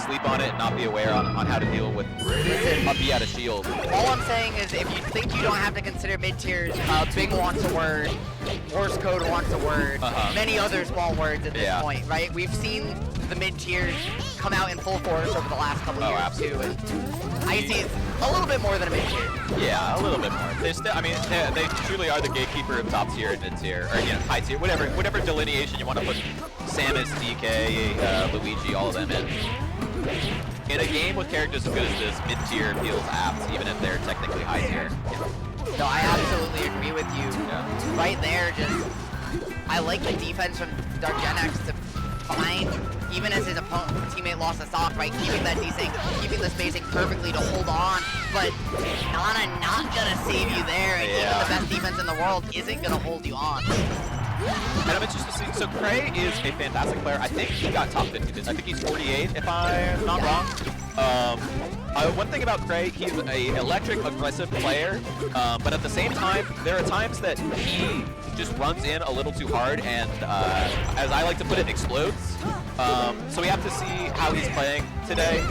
sleep on it and not be aware on how to deal with be out of shield. All I'm saying is if you think you don't have to consider mid-tiers, Bing wants a word, Morse Code wants a word, many other small words at this point, right? We've seen the mid-tiers come out in full force over the last couple of years too, and Icy is a little bit more than a mid-tier. Yeah, a little bit more. They still, I mean, they truly are the gatekeeper of top tier and mid tier, or high tier, whatever delineation you want to put Samus, DK, Luigi, all of them in. In a game with characters as good as this, mid tier feels apt, even if they're technically high tier. No, I absolutely agree with you. Right there, just I like the defense from DarkGenex to find, even as his teammate lost the stock, right? Keeping that desync, keeping the spacing perfectly to hold on, but Nana not gonna save you there, and even the best defense in the world isn't gonna hold you on. And I'm interested to see, so Cray is a fantastic player. I think he got top 50 this. I think he's 48, if I'm not wrong. One thing about Cray, he's an electric, aggressive player, but at the same time, there are times that he just runs in a little too hard and, as I like to put it, explodes. So we have to see how he's playing today.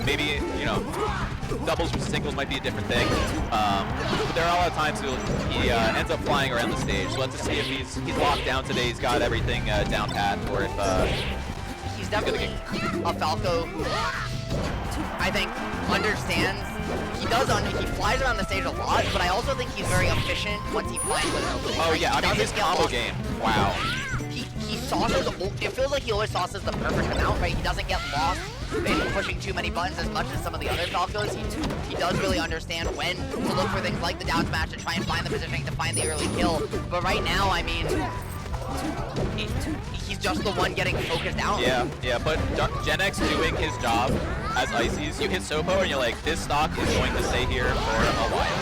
Maybe, you know, doubles versus singles might be a different thing. But there are a lot of times he ends up flying around the stage. So let's just see if he's locked down today, he's got everything down pat, or if he's definitely a Falco who I think understands. He flies around the stage a lot, but I also think he's very efficient once he flies with an opening. Oh yeah, I mean his combo game, wow. He sauces, it feels like he always sauces the perfect amount, right? He doesn't get lost in pushing too many buttons as much as some of the other Falcos. He does really understand when to look for things like the down smash to try and find the positioning to find the early kill. But right now, I mean, he's just the one getting focused out. Yeah, but GenX doing his job as Ices, you hit Sopo and you're like, this stock is going to stay here for a while.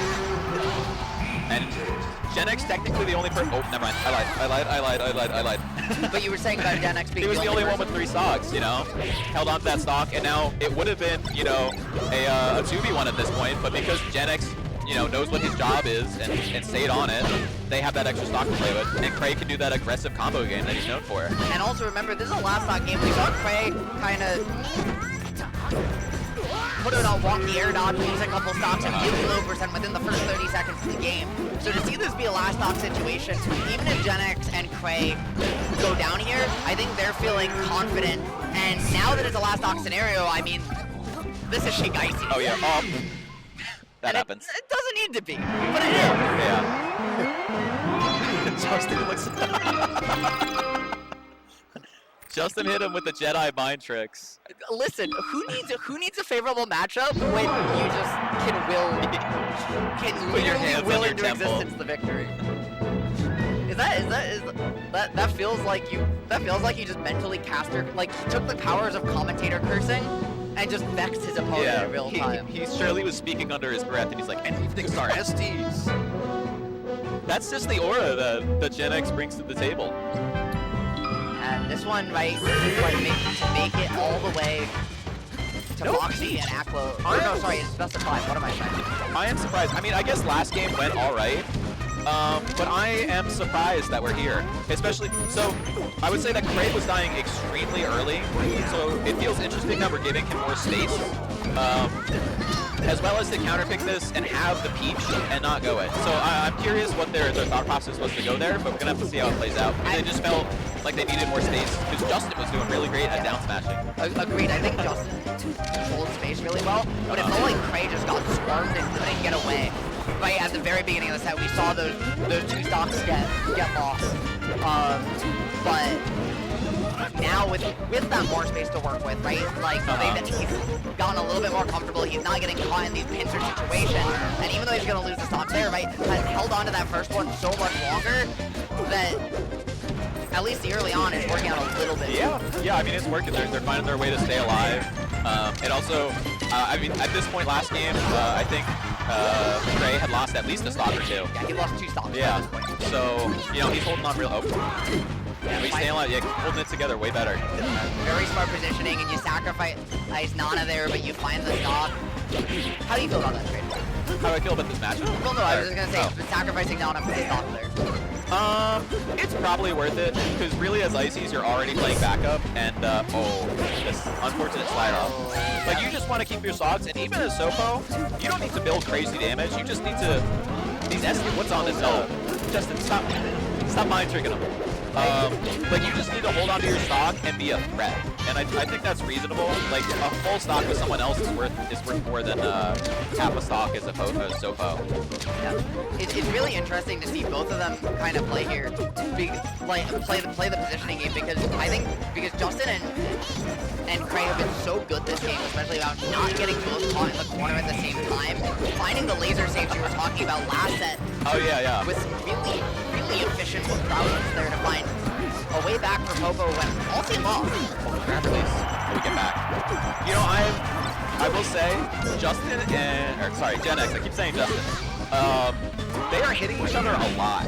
And GenX technically the only person. Oh, never mind. I lied. But you were saying about GenX being he was the only one with 3 stocks, you know? Held on to that stock, and now it would have been, you know, a 2v1 at this point, but because GenX, you know, knows what his job is and stayed on it, they have that extra stock to play with, and Cray can do that aggressive combo game that he's known for. And also remember, this is a last stock game. We saw Cray kind of put it on walk the air dodge, lose a couple stocks, and really low percent within the first 30 seconds of the game. So to see this be a last stock situation, even if GenX and Cray go down here, I think they're feeling confident. And now that it's a last stock scenario, I mean, this is Sheik Icy. Oh yeah, that happens. It doesn't need to be, but it is. Yeah. Justin looks... Justin hit him with the Jedi mind tricks. Listen, who needs a favorable matchup when you just can literally will into existence the victory? That feels like you just mentally cast your, like, he took the powers of commentator cursing and just vexed his opponent in real time. He surely was speaking under his breath and he's like, and eveningstar STs. That's just the aura that GenX brings to the table. And this one, right, to make it all the way to Foxy and Aqua. Oh, no, sorry, it's best of 5. What am I saying? I am surprised. I mean, I guess last game went all right. But I am surprised that we're here. Especially, so I would say that Cray was dying extremely early. So it feels interesting that we're giving him more space. As well as to counterpick this and have the Peach and not go it. So I'm curious what their thought process was to go there, but we're gonna have to see how it plays out. They just felt like they needed more space because Justin was doing really great at down smashing. Agreed. I think Justin controlled space really well, but it felt like Cray just got swarmed and couldn't get away. Right at the very beginning of the set, we saw those 2 stocks get lost. But now with that more space to work with, right? Like he's gotten a little bit more comfortable. He's not getting caught in these pincer situations, and even though he's gonna lose the stock there, right, has held on to that first one so much longer that at least early on it's working out a little bit. Yeah. I mean it's working. They're finding their way to stay alive. And also, I mean at this point last game, I think Cray had lost at least a stock or 2. Yeah, he lost 2 stocks at this point. So you know he's holding on real. Yeah, we stay alive. Yeah, holding it together way better. Very smart positioning, and you sacrifice Nana there, but you find the stock. How do you feel about that trade? How do I feel about this matchup? Well, no, I was just gonna say sacrificing Nana for the stock there. It's probably worth it because really as Ices you're already playing backup, and this unfortunate slide off. Like, you just want to keep your stocks, and even as Sopo, you don't need to build crazy damage. You just need to... These what's on this? Justin, stop mind tricking them. Like, you just need to hold on to your stock and be a threat. And I think that's reasonable. Like, a full stock with someone else is worth more than half a stock as Sopo. Yeah. It's really interesting to see both of them kind of play here, play the positioning game, because I think Justin and Cray have been so good this game, especially about not getting both caught in the corner at the same time, finding the laser saves you were talking about last set. Oh yeah. With really efficient routes there to find a way back for Popo when all seemed lost. Grab release. We get back. You know, I will say, Justin GamerCon, I keep saying Justin. They are hitting each other a lot.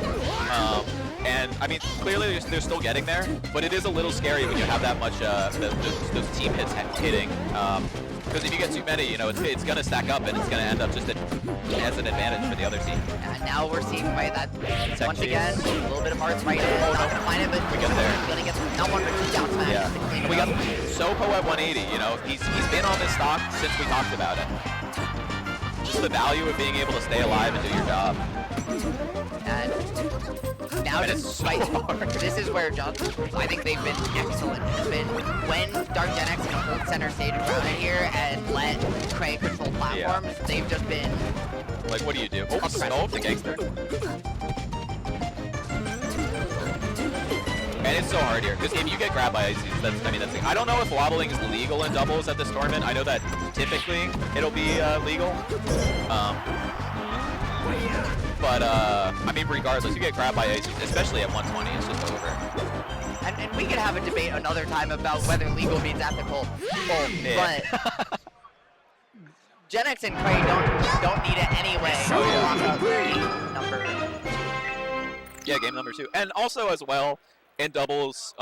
And I mean, clearly they're still getting there, but it is a little scary when you have that much those team hits hitting. Because if you get too many, you know, it's going to stack up and it's going to end up just as an advantage for the other team. And now we're seeing by that once again, a little bit of hard fighting. Oh, not gonna find it, but we get there. Gonna get not one but two down smash. Yeah. We got Sopo at 180. You know, he's been on this stock since we talked about it. Just the value of being able to stay alive and do your job. And now despite this is where I think they've been excellent. Has been when DarkGenex can hold center stage around it here and let Cray control platforms. Yeah. They've just been like, what do you do? Oh, stove the gangster. And it's so hard here because if you get grabbed by ices, that's I don't know if wobbling is legal in doubles at this tournament. I know that typically it'll be legal. But, I mean, regardless, you get grabbed by aces, especially at 120, it's just over. And we could have a debate another time about whether legal means ethical. But Genex and Cray don't need it anyway. Oh, yeah. Game number 2. Yeah, game number 2. And also, as well, in doubles,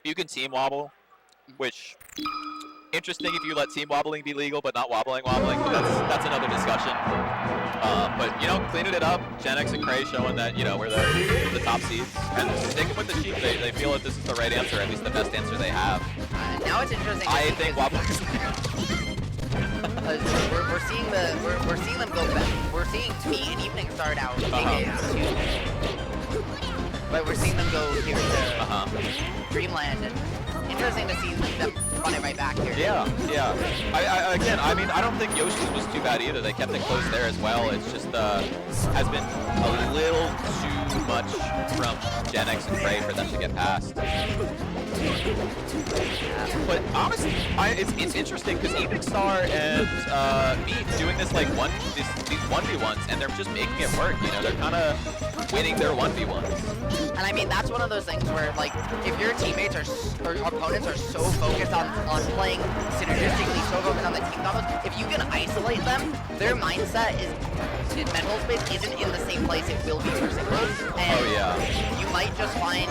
you can team wobble, which... Interesting if you let team wobbling be legal, but not wobbling, but that's another discussion. But, you know, cleaning it up, Genex and Cray showing that, you know, we're the top seeds. And sticking with the sheep, they feel that this is the right answer, at least the best answer they have. Now it's interesting. I think wobbling is we're seeing them go back. We're seeing me and eveningstar now but we're seeing them go here to Dreamland, and interesting to see them run it right back here. Yeah. Again, I mean, I don't think Yoshi's was too bad either. They kept it close there as well. It's just has been a little too much from Genex and Cray for them to get past. But honestly, it's interesting because eveningstar and me doing this like these 1v1s, and they're just making it work. You know, they're kind of winning their 1v1s. And I mean, that's one of those things where, like, if your teammates or opponents are so focused on playing synergistically, so focused on the team combos, if you can isolate them, their mindset mental space isn't in the same place it will be for singles. And you might just find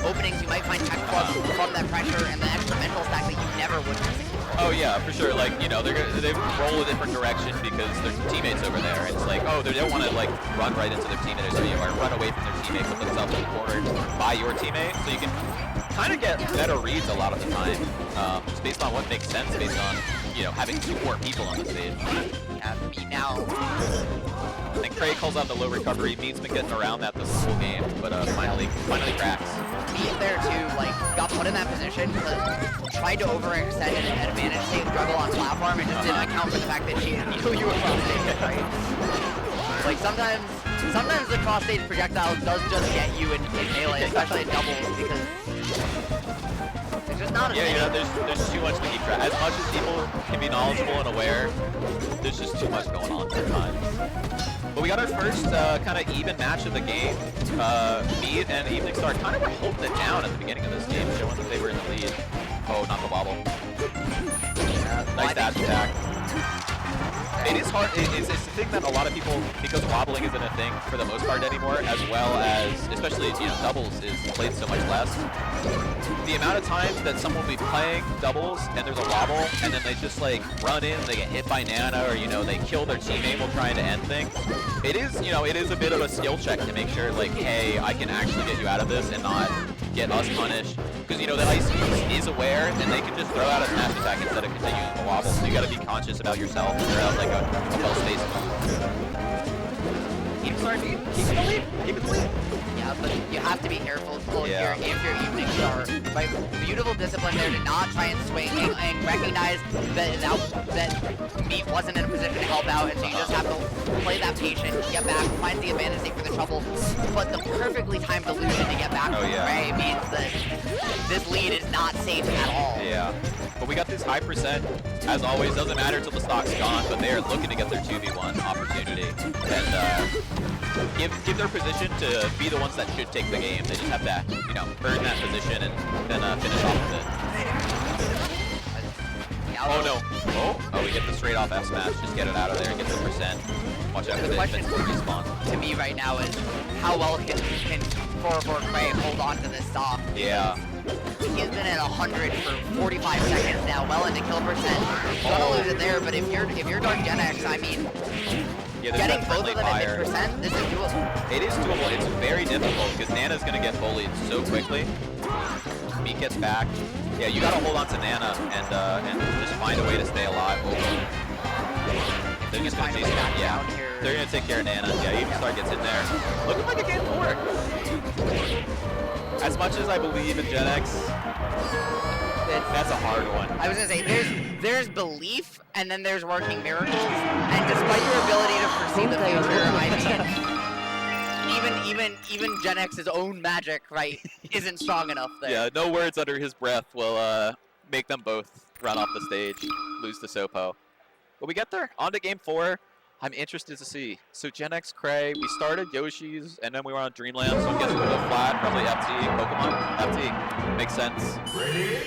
openings, you might find tech clubs from that pressure and the extra mental stack that you never would for singles. Oh yeah, for sure. Like, you know, they roll a different direction because there's teammates over there. It's like, oh, they don't want to like run right into their teammate or run away from their teammate, put themselves in the corner by your teammate. So you can kind of get better reads a lot of the time, just based on what makes sense, based on, you know, having 2 more people on the stage. Me now. And Cray calls out the low recovery. Mead's been getting around that this whole game, but finally cracks. Mead there too, like, got put in that position, tried to overextend an advantage state struggle on platform, and just didn't account for the fact that she knew you were cross stage, right? Like, sometimes the cross stage projectile does just get you in melee, especially in doubles, because there's just not as many. You know, there's too much to keep track. As much as people can be knowledgeable and aware, there's just too much going on sometimes. But we got our first kind of even match of the game. Mead and eveningstar kind of were holding it down at the beginning of this game, showing that they were in the lead. Oh, not the wobble. Nice dash attack. It is hard. It's a thing that a lot of people, because wobbling isn't a thing for the most part anymore, as well as, especially, you know, doubles is played so much less. The amount of times that someone will be playing doubles and there's a wobble, and then they just like run in, they get hit by Nana, or, you know, they kill their teammate while trying to end things. It is, you know, it is a bit of a skill check to make sure, like, hey, I can actually get you out of this and not get us punished, because you know that Ice is aware, and they can just throw out a smash attack instead of continuing the wobble. So you got to be conscious about yourself and throw out like a well-spaced move. Keep it the lead. Keep it the lead. Yeah, but you have to be careful Yeah. if you're eveningstar. Right? Beautiful discipline there to not try and swing and recognize that Meat wasn't in a position to help out, and so you just have to play that patient, get back, find the advantage state for the trouble. But the perfectly timed illusion to get back from Ray means that this lead is not safe at all. Yeah. But we got this high percent. As always, doesn't matter till the stock's gone, but they are looking to get their 2v1 opportunity. And give their position to be the ones that should take the game. They just have to, you know, earn that position and then finish off with it. Oh no. Oh, we get the straight off F smash. Just get it out of there and get the percent. Watch out for the question respawn. To me right now is how well can 4-4 Cray hold on to this stock? Yeah. He's been at 100 for 45 seconds now, well into kill percent. Gonna lose it there, but if you're DarkGenex, I mean, yeah, getting both of them at mid-percent, this is doable. It is doable. It's very difficult because Nana's gonna get bullied so quickly. Meat gets back. Yeah, you gotta hold on to Nana and just find a way to stay alive. They're just gonna chase her. Yeah, they're gonna take care of Nana. Yeah, eveningstar gets in there. Looking like a game to work. As much as I believe in Gen X, that's a hard one. I was gonna say there's belief and then there's working miracles, and despite your ability to foresee the future, I mean, even Gen X's own magic, right, isn't strong enough there. Yeah, no words under his breath will make them both run off the stage, lose to Sopo. But we get there, on to game 4. I'm interested to see. So Gen X Cray, we started Yoshi's, and then we were on Dreamland, so I'm guessing we'll go flat, probably FT, Pokemon, FT, makes sense.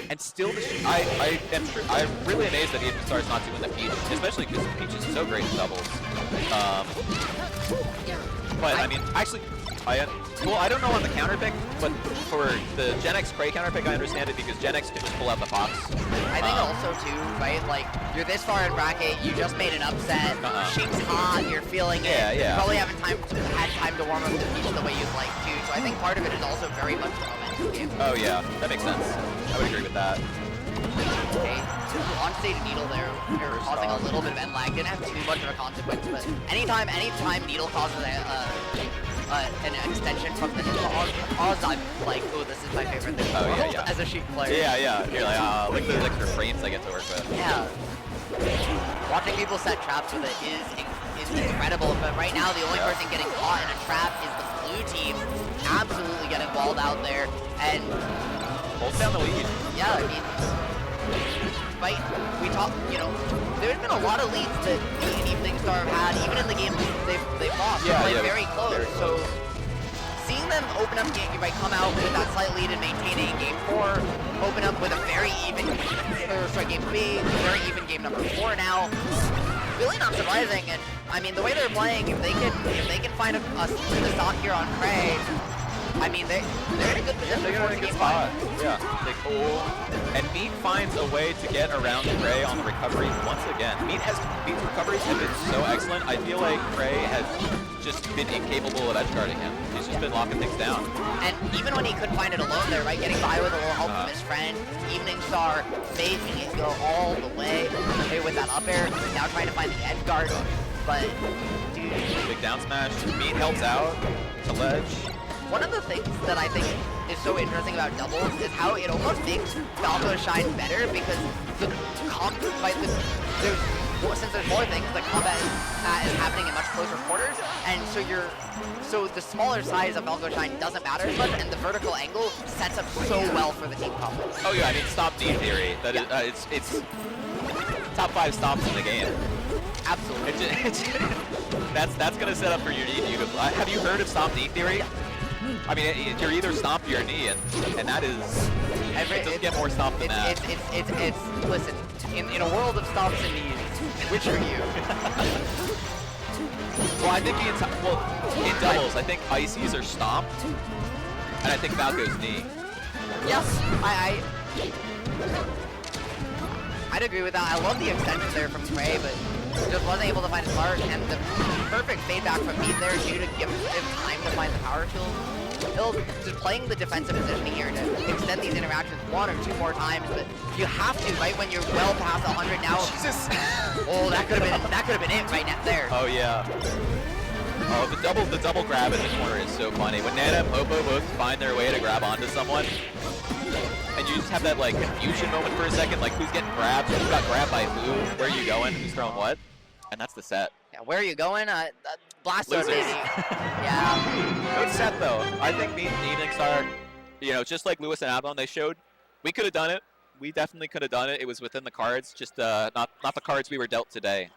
And still, I'm really amazed that eveningstar is not doing the Peach, especially because Peach is so great in doubles. But I mean, actually, I don't know on the counter pick, but for the Gen X Cray counter pick, I understand it because Gen X can just pull out the Fox. I think also too, right? Like you're this far in bracket, you just made an upset. She's hot, you're feeling it. Yeah. You probably haven't had time to warm up the Peach the way you'd like to. So I think part of it is also very much the momentum game. Oh yeah, that makes sense. I would agree with that. Okay, on stage Needle there, you're causing a little bit of end lag. Didn't have too much of a consequence, but anytime Needle causes an extension from the Oz, I'm like, oh, this is my favorite thing as a Sheik player. Yeah. You're like, look at those extra frames I get to work with. Yeah. Watching people set traps with it is incredible, but right now the only person getting caught in a trap is the blue team. Absolutely getting walled out there, and holds down the lead. Yeah, I mean, right? We talked, you know, there's been a lot of leads that me and eveningstar have had, even in the games they've lost. They played very close. So seeing them open up game, right, come out with that slight lead and maintain it in game 4, open up with a very even, game 3, very even game number 4 now. Really not surprising, and I mean the way they're playing, if they can find the stock here on Cray, I mean they're in a good position. They're in a good spot. Yeah, they cool. And Meat finds a way to get around Cray on the recovery once again. Meat's recoveries have been so excellent. I feel like Cray has just been incapable of edge guarding him. He's just been locking things down. And even when he couldn't find it alone there, right, getting by with a little help from his friend, eveningstar making it go all the way with that up air, now trying to find the edge guard. But dude, big down smash. Meat helps out to ledge. One of the things that I think is so interesting about doubles is how it almost makes Falco shine better because the combat, since there's more things, the combat is happening in much closer quarters, and so the smaller size of Falco shine doesn't matter as much, and the vertical angle sets up so well for the team combo. Oh yeah, I mean stop D theory. That is, it's top 5 stops in the game. Absolutely. That's gonna set up for your knee. Have you heard of stop D theory? I mean, you're either stomp or your knee, and that is, it doesn't get more stomp than that. Listen, in a world of stomps and knees, which are you? Well, I think in doubles, I think Icy's are stomped, and I think Falco's knee. Yes, I'd agree with that. I love the extension there from Cray, but just wasn't able to find his mark, and the perfect fade back from Meat there too to give him time to find the power tool. just playing the defensive positioning here to extend these interactions 1 or 2 more times, but you have to, right, when you're well past 100 now. Jesus. Oh, that could have been it right now there. Oh yeah. Oh, the double grab in the corner is so funny. When Nana and Popo both find their way to grab onto someone, and you just have that like confusion moment for a second, like who's getting grabbed, who got grabbed by who, where are you going, who's throwing what, and that's the set. Yeah, where are you going? Blaster, Losers. baby. Yeah. Good set though. I think me and eveningstar, you know, just like Lewis and Avalon, they showed we could have done it. We definitely could have done it. It was within the cards, just not the cards we were dealt today.